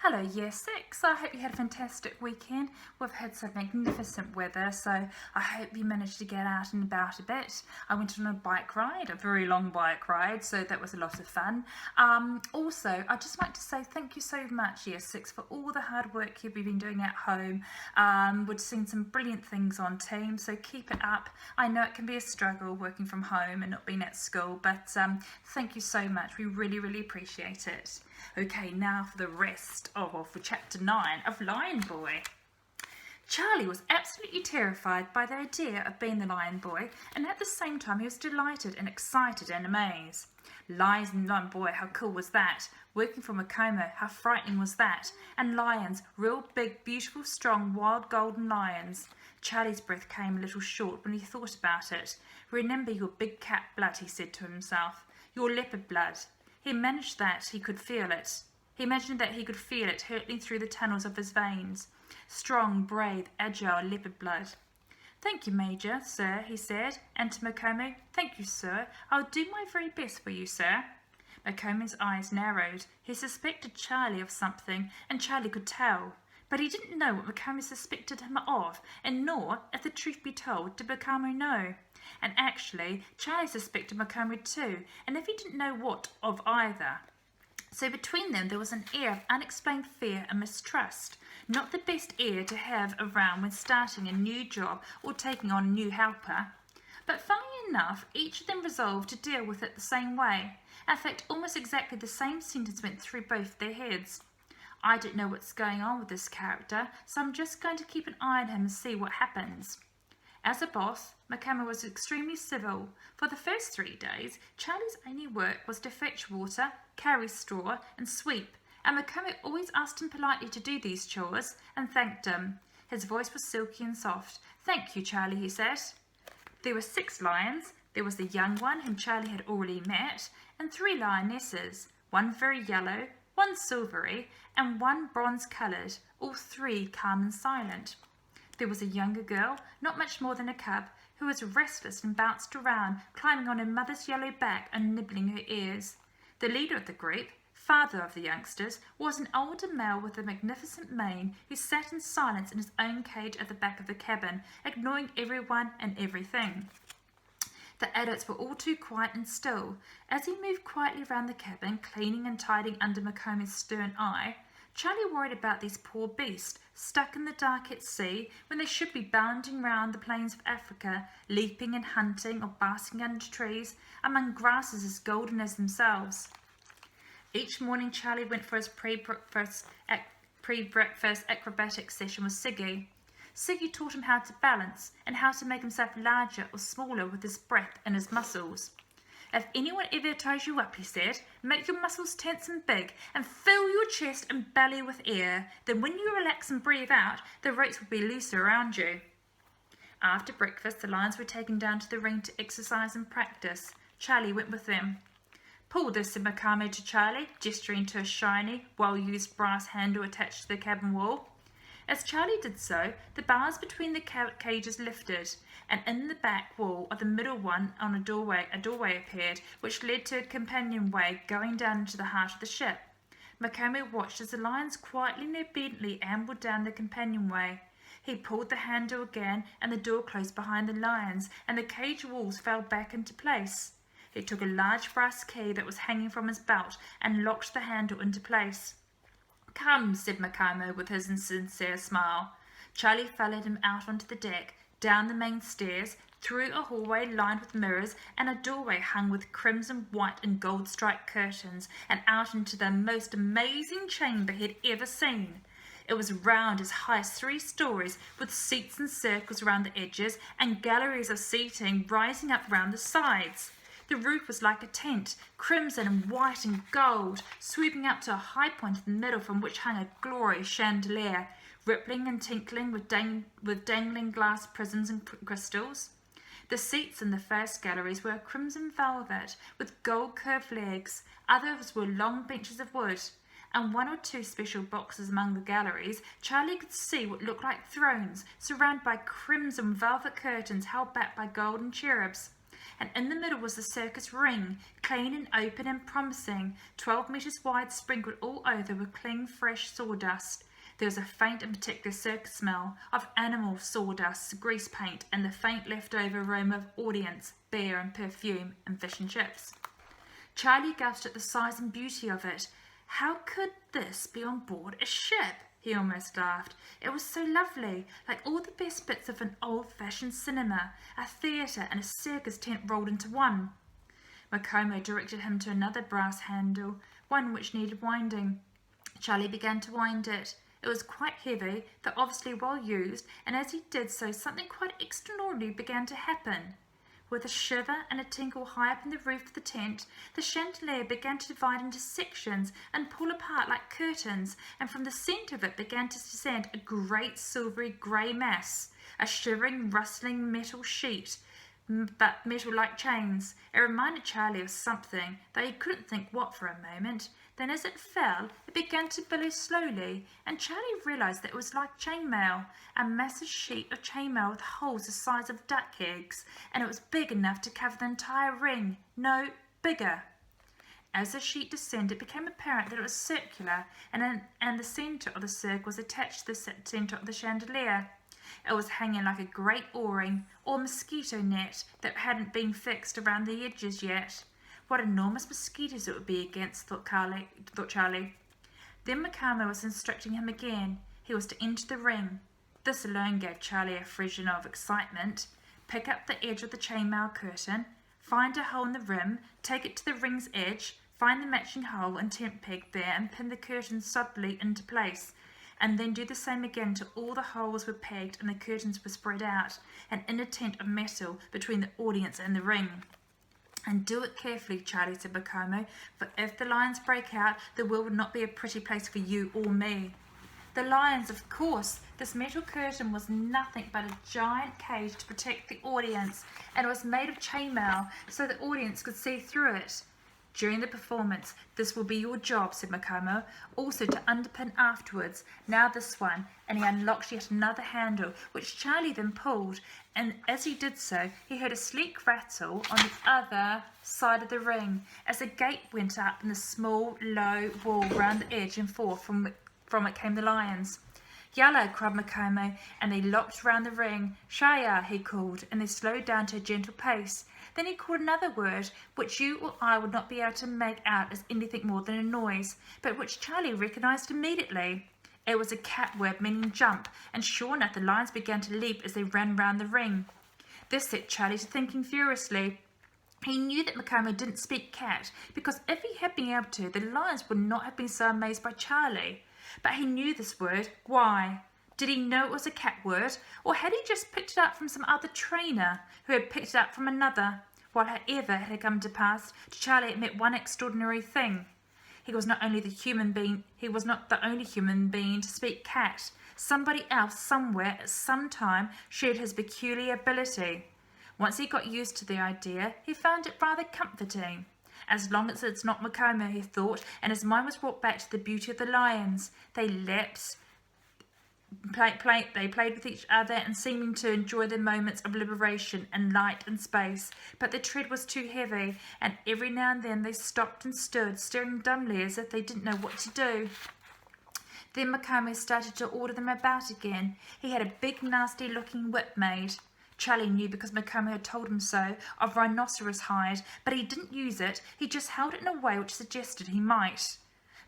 Hello Year 6, I hope you had a fantastic weekend. We've had some magnificent weather, so I hope you managed to get out and about a bit. I went on a bike ride, a very long bike ride, so that was a lot of fun. Also, I'd just like to say thank you so much Year 6 for all the hard work you've been doing at home. We've seen some brilliant things on Teams, so keep it up. I know it can be a struggle working from home and not being at school, but thank you so much. We really appreciate it. Okay, now for the rest for chapter 9 of Lion Boy. Charlie was absolutely terrified by the idea of being the Lion Boy, and at the same time he was delighted and excited and amazed. Lion Boy, how cool was that? Working for Makomo, how frightening was that? And lions, real big, beautiful, strong, wild golden lions. Charlie's breath came a little short when he thought about it. Remember your big cat blood, he said to himself. Your leopard blood. He imagined that he could feel it hurtling through the tunnels of his veins. Strong, brave, agile leopard blood. Thank you, Major, sir, he said, and to Makomo, thank you, sir. I'll do my very best for you, sir. Makomo's eyes narrowed. He suspected Charlie of something, and Charlie could tell. But he didn't know what Makomo suspected him of, and nor, if the truth be told, did Makomo know. And actually, Charlie suspected Makomo too, and if he didn't know what of either. So between them there was an air of unexplained fear and mistrust. Not the best air to have around when starting a new job or taking on a new helper. But funnily enough, each of them resolved to deal with it the same way. In fact, almost exactly the same sentence went through both their heads. I don't know what's going on with this character, so I'm just going to keep an eye on him and see what happens. As a boss, Makomo was extremely civil. For the first 3 days, Charlie's only work was to fetch water, carry straw, and sweep, and Makomo always asked him politely to do these chores, and thanked him. His voice was silky and soft. Thank you, Charlie, he said. There were 6 lions. There was the young one, whom Charlie had already met, and 3 lionesses, one very yellow, one silvery, and one bronze-coloured, all 3 calm and silent. There was a younger girl, not much more than a cub, who was restless and bounced around, climbing on her mother's yellow back and nibbling her ears. The leader of the group, father of the youngsters, was an older male with a magnificent mane who sat in silence in his own cage at the back of the cabin, ignoring everyone and everything. The adults were all too quiet and still. As he moved quietly around the cabin, cleaning and tidying under Makomo's stern eye, Charlie worried about these poor beasts, stuck in the dark at sea, when they should be bounding round the plains of Africa, leaping and hunting or basking under trees, among grasses as golden as themselves. Each morning Charlie went for his pre-breakfast acrobatic session with Siggy. Siggy taught him how to balance, and how to make himself larger or smaller with his breath and his muscles. If anyone ever ties you up, he said, make your muscles tense and big, and fill your chest and belly with air. Then when you relax and breathe out, the ropes will be looser around you. After breakfast, the lions were taken down to the ring to exercise and practice. Charlie went with them. Pull this, said Makomo to Charlie, gesturing to a shiny, well-used brass handle attached to the cabin wall. As Charlie did so, the bars between the cages lifted, and in the back wall of the middle one on a doorway appeared, which led to a companionway going down into the heart of the ship. Makomo watched as the lions quietly and obediently ambled down the companionway. He pulled the handle again, and the door closed behind the lions, and the cage walls fell back into place. He took a large brass key that was hanging from his belt and locked the handle into place. Come, said Makomo with his sincere smile. Charlie followed him out onto the deck, down the main stairs, through a hallway lined with mirrors and a doorway hung with crimson, white and gold-striped curtains, and out into the most amazing chamber he had ever seen. It was round as high as 3 stories, with seats in circles around the edges and galleries of seating rising up round the sides. The roof was like a tent, crimson and white and gold, sweeping up to a high point in the middle from which hung a glorious chandelier, rippling and tinkling with dangling glass prisms and crystals. The seats in the first galleries were crimson velvet, with gold-curved legs. Others were long benches of wood. And 1 or 2 special boxes among the galleries, Charlie could see what looked like thrones, surrounded by crimson velvet curtains held back by golden cherubs. and in the middle was the circus ring, clean and open and promising, 12 metres wide, sprinkled all over with clean fresh sawdust. There was a faint and particular circus smell of animal sawdust, grease paint, and the faint leftover aroma of audience, beer and perfume, and fish and chips. Charlie gasped at the size and beauty of it. How could this be on board a ship? He almost laughed. It was so lovely, like all the best bits of an old-fashioned cinema, a theatre and a circus tent rolled into one. Macomo directed him to another brass handle, one which needed winding. Charlie began to wind it. It was quite heavy, though obviously well used, and as he did so, something quite extraordinary began to happen. With a shiver and a tinkle high up in the roof of the tent, the chandelier began to divide into sections and pull apart like curtains, and from the centre of it began to descend a great silvery grey mass, a shivering, rustling metal sheet, but metal like chains. It reminded Charlie of something, though he couldn't think what for a moment. Then as it fell, it began to billow slowly, and Charlie realised that it was like chainmail, a massive sheet of chainmail with holes the size of duck eggs, and it was big enough to cover the entire ring. No, bigger. As the sheet descended, it became apparent that it was circular, and the centre of the circle was attached to the centre of the chandelier. It was hanging like a great o-ring or mosquito net that hadn't been fixed around the edges yet. What enormous mosquitoes it would be against, thought Charlie. Then Macomo was instructing him again. He was to enter the ring. This alone gave Charlie a frisson of excitement. Pick up the edge of the chainmail curtain, find a hole in the rim, take it to the ring's edge, find the matching hole and tent peg there and pin the curtain solidly into place. And then do the same again till all the holes were pegged and the curtains were spread out, an inner tent of metal between the audience and the ring. And do it carefully, Charlie, said Macomo, for if the lions break out, the world would not be a pretty place for you or me. The lions, of course. This metal curtain was nothing but a giant cage to protect the audience, and it was made of chainmail so the audience could see through it. During the performance, this will be your job, said Macomo, also to underpin afterwards. Now this one, and he unlocked yet another handle, which Charlie then pulled, and as he did so, he heard a sleek rattle on the other side of the ring, as a gate went up in the small, low wall round the edge, and forth from it came the lions. Yalla, cried Macomo, and they locked round the ring. Shaya, he called, and they slowed down to a gentle pace. Then he called another word, which you or I would not be able to make out as anything more than a noise, but which Charlie recognised immediately. It was a cat word meaning jump, and sure enough the lions began to leap as they ran round the ring. This set Charlie to thinking furiously. He knew that Macomo didn't speak cat, because if he had been able to, the lions would not have been so amazed by Charlie. But he knew this word. Why? Did he know it was a cat word, or had he just picked it up from some other trainer who had picked it up from another? Well, however it had come to pass, to Charlie it meant one extraordinary thing. He was not only he was not the only human being to speak cat. Somebody else, somewhere, at some time, shared his peculiar ability. Once he got used to the idea, he found it rather comforting. As long as it's not Macomo, he thought, and his mind was brought back to the beauty of the lions. They leapt, they played with each other and seeming to enjoy their moments of liberation and light and space, but the tread was too heavy, and every now and then they stopped and stood, staring dumbly as if they didn't know what to do. Then Macomo started to order them about again. He had a big nasty-looking whip made. Charlie knew because Macomo had told him so, of rhinoceros hide, but he didn't use it, he just held it in a way which suggested he might.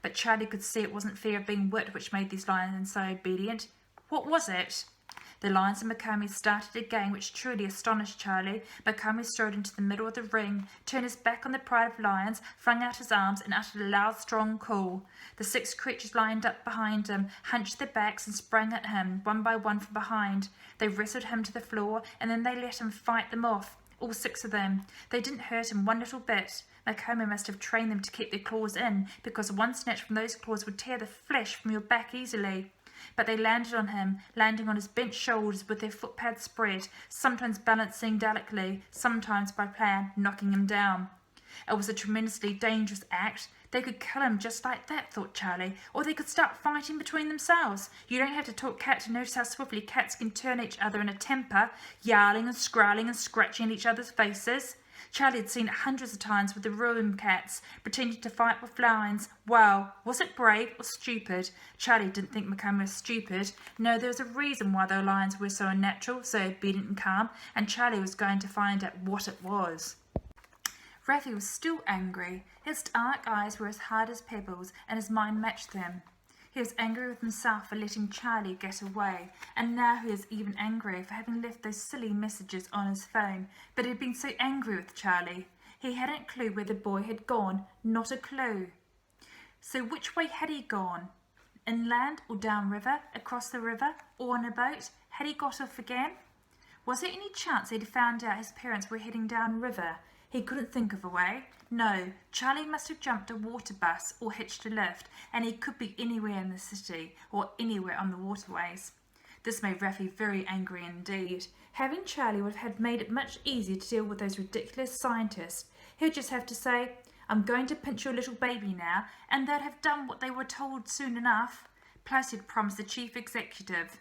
But Charlie could see it wasn't fear of being whipped which made these lions so obedient. What was it? The lions and Macomo started a game which truly astonished Charlie. Macomo strode into the middle of the ring, turned his back on the pride of lions, flung out his arms and uttered a loud, strong call. The 6 creatures lined up behind him, hunched their backs and sprang at him, one by one from behind. They wrestled him to the floor, and then they let him fight them off, all 6 of them. They didn't hurt him one little bit. Macomo must have trained them to keep their claws in, because one snatch from those claws would tear the flesh from your back easily. But they landed on him, landing on his bent shoulders with their footpads spread, sometimes balancing delicately, sometimes by plan knocking him down. It was a tremendously dangerous act. They could kill him just like that, thought Charlie, or they could start fighting between themselves. You don't have to talk cat to notice how swiftly cats can turn each other in a temper, yarling and scrawling and scratching at each other's faces. Charlie had seen it hundreds of times with the room cats, pretending to fight with lions. Well, was it brave or stupid? Charlie didn't think Macomb was stupid. No, there was a reason why the lions were so unnatural, so obedient and calm, and Charlie was going to find out what it was. Raffy was still angry. His dark eyes were as hard as pebbles, and his mind matched them. He was angry with himself for letting Charlie get away, and now he was even angrier for having left those silly messages on his phone. But he had been so angry with Charlie. He hadn't a clue where the boy had gone, not a clue. So which way had he gone? Inland or downriver, across the river, or on a boat? Had he got off again? Was there any chance he'd found out his parents were heading downriver? He couldn't think of a way. No, Charlie must have jumped a water bus or hitched a lift, and he could be anywhere in the city or anywhere on the waterways. This made Raffy very angry indeed. Having Charlie would have made it much easier to deal with those ridiculous scientists. He'd just have to say, "I'm going to pinch your little baby now," and they'd have done what they were told soon enough. Plus he'd promised the chief executive.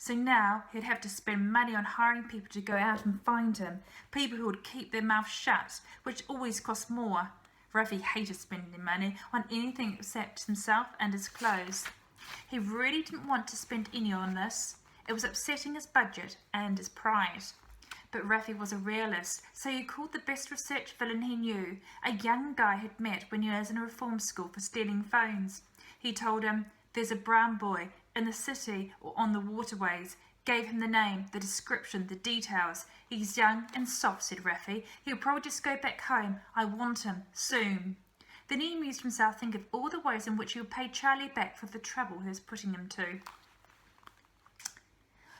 So now he'd have to spend money on hiring people to go out and find him, people who would keep their mouths shut, which always cost more. Raffy hated spending money on anything except himself and his clothes. He really didn't want to spend any on this. It was upsetting his budget and his pride. But Raffy was a realist, so he called the best research villain he knew, a young guy he'd met when he was in a reform school for stealing phones. He told him, "There's a brown boy in the city or on the waterways," gave him the name, the description, the details. "He's young and soft," said Raffy. "He'll probably just go back home. I want him, soon." Then he amused himself thinking of all the ways in which he would pay Charlie back for the trouble he was putting him to.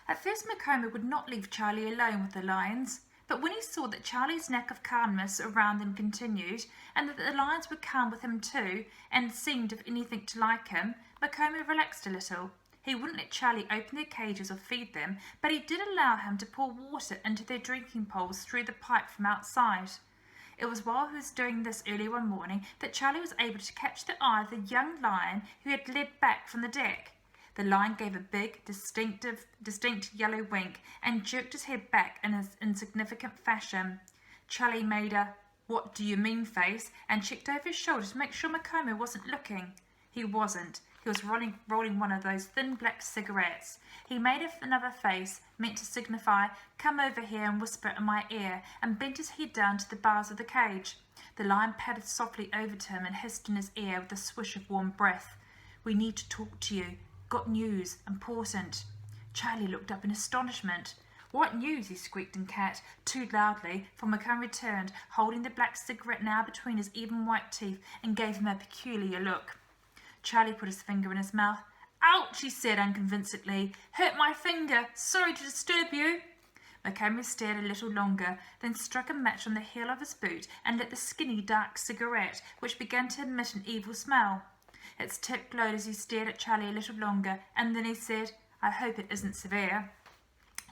At first Macomb would not leave Charlie alone with the lions, but when he saw that Charlie's knack of calmness around them continued, and that the lions were calm with him too, and seemed if anything to like him, Macomb relaxed a little. He wouldn't let Charlie open their cages or feed them, but he did allow him to pour water into their drinking bowls through the pipe from outside. It was while he was doing this early one morning that Charlie was able to catch the eye of the young lion who had led back from the deck. The lion gave a big, distinct yellow wink and jerked his head back in his insignificant fashion. Charlie made a "what do you mean" face and checked over his shoulder to make sure Macomb wasn't looking. He wasn't. He was rolling one of those thin black cigarettes. He made another face, meant to signify, "Come over here and whisper in my ear," and bent his head down to the bars of the cage. The lion padded softly over to him and hissed in his ear with a swish of warm breath. "We need to talk to you. Got news. Important." Charlie looked up in astonishment. "What news?" he squeaked in cat, too loudly, for Macomb returned, holding the black cigarette now between his even white teeth, and gave him a peculiar look. Charlie put his finger in his mouth. "Ouch," he said unconvincingly. "Hurt my finger. Sorry to disturb you." Macomb stared a little longer, then struck a match on the heel of his boot and lit the skinny dark cigarette, which began to emit an evil smell. Its tip glowed as he stared at Charlie a little longer, and then he said, "I hope it isn't severe."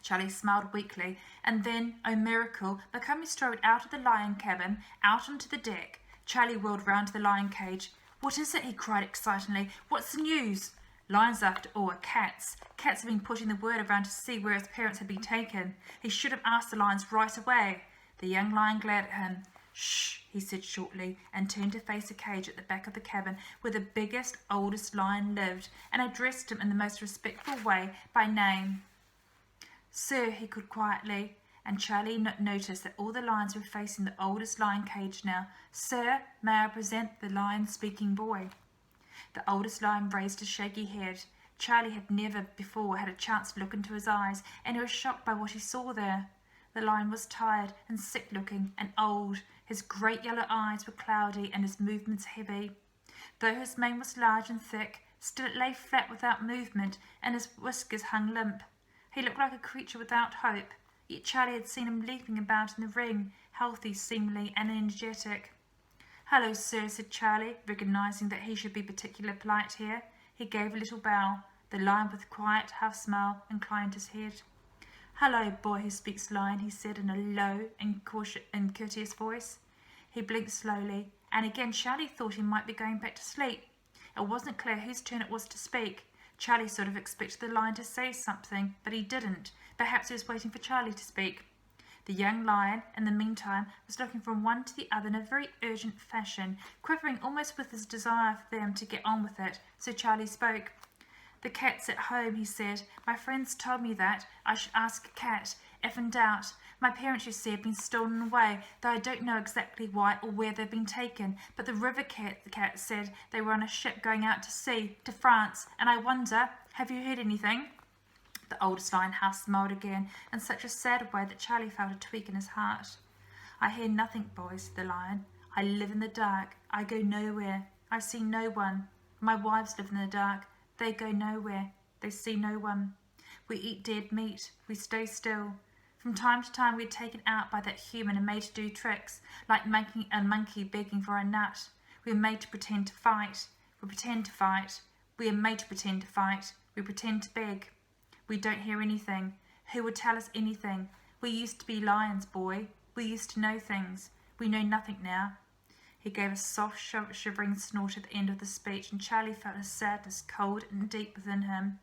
Charlie smiled weakly, and then, oh miracle, Macomb strode out of the lion cabin, out onto the deck. Charlie whirled round to the lion cage. "What is it?" he cried excitedly. "What's the news?" Lions, after all, are cats. Cats have been putting the word around to see where his parents had been taken. He should have asked the lions right away. The young lion glared at him. "Shh," he said shortly, and turned to face a cage at the back of the cabin where the biggest, oldest lion lived, and addressed him in the most respectful way by name. "Sir," he called quietly, and Charlie noticed that all the lions were facing the oldest lion cage now. "Sir, may I present the lion-speaking boy?" The oldest lion raised his shaggy head. Charlie had never before had a chance to look into his eyes, and he was shocked by what he saw there. The lion was tired and sick-looking and old. His great yellow eyes were cloudy and his movements heavy. Though his mane was large and thick, still it lay flat without movement, and his whiskers hung limp. He looked like a creature without hope, yet Charlie had seen him leaping about in the ring, healthy seemingly and energetic. "Hello, sir," said Charlie, recognising that he should be particularly polite here. He gave a little bow. The lion, with a quiet half-smile, inclined his head. "Hello, boy who speaks lion," he said in a low and courteous voice. He blinked slowly, and again Charlie thought he might be going back to sleep. It wasn't clear whose turn it was to speak. Charlie sort of expected the lion to say something, but he didn't. Perhaps he was waiting for Charlie to speak. The young lion, in the meantime, was looking from one to the other in a very urgent fashion, quivering almost with his desire for them to get on with it. So Charlie spoke. "The cat's at home," he said. "My friends told me that I should ask a cat, if in doubt. My parents, you see, have been stolen away, though I don't know exactly why or where they've been taken. But the cat said they were on a ship going out to sea, to France, and I wonder, have you heard anything?" The oldest lion half smiled again, in such a sad way that Charlie felt a tweak in his heart. "I hear nothing, boys," said the lion. "I live in the dark. I go nowhere. I see no one. My wives live in the dark. They go nowhere. They see no one. We eat dead meat. We stay still. From time to time we are taken out by that human and made to do tricks, like a monkey begging for a nut. We are made to pretend to fight. We pretend to fight. We are made to pretend to fight. We pretend to beg. We don't hear anything. Who would tell us anything? We used to be lions, boy. We used to know things. We know nothing now." He gave a soft, shivering snort at the end of the speech, and Charlie felt a sadness cold and deep within him.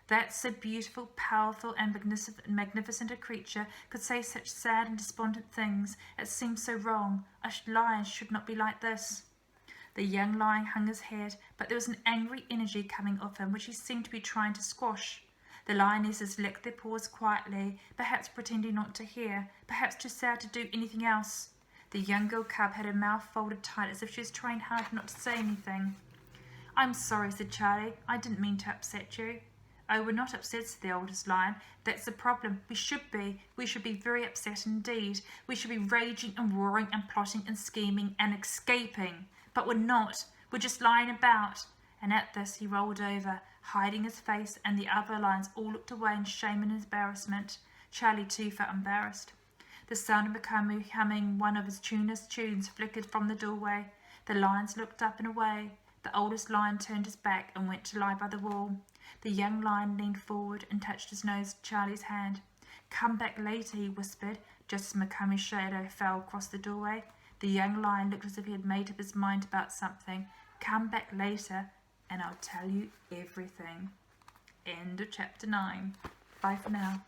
That so beautiful, powerful, and magnificent a creature could say such sad and despondent things. It seemed so wrong. A lion should not be like this. The young lion hung his head, but there was an angry energy coming off him, which he seemed to be trying to squash. The lionesses licked their paws quietly, perhaps pretending not to hear, perhaps too sad to do anything else. The young girl cub had her mouth folded tight as if she was trying hard not to say anything. "I'm sorry," said Charlie. "I didn't mean to upset you." "Oh, we're not upset," said the oldest lion. "That's the problem. We should be. We should be very upset indeed. We should be raging and roaring and plotting and scheming and escaping. But we're not. We're just lying about." And at this he rolled over, hiding his face, and the other lions all looked away in shame and embarrassment. Charlie too felt embarrassed. The sound of Makamu humming one of his tuneless tunes flickered from the doorway. The lions looked up and away. The oldest lion turned his back and went to lie by the wall. The young lion leaned forward and touched his nose to Charlie's hand. "Come back later," he whispered, just as Makamu's shadow fell across the doorway. The young lion looked as if he had made up his mind about something. "Come back later, and I'll tell you everything." End of chapter 9. Bye for now.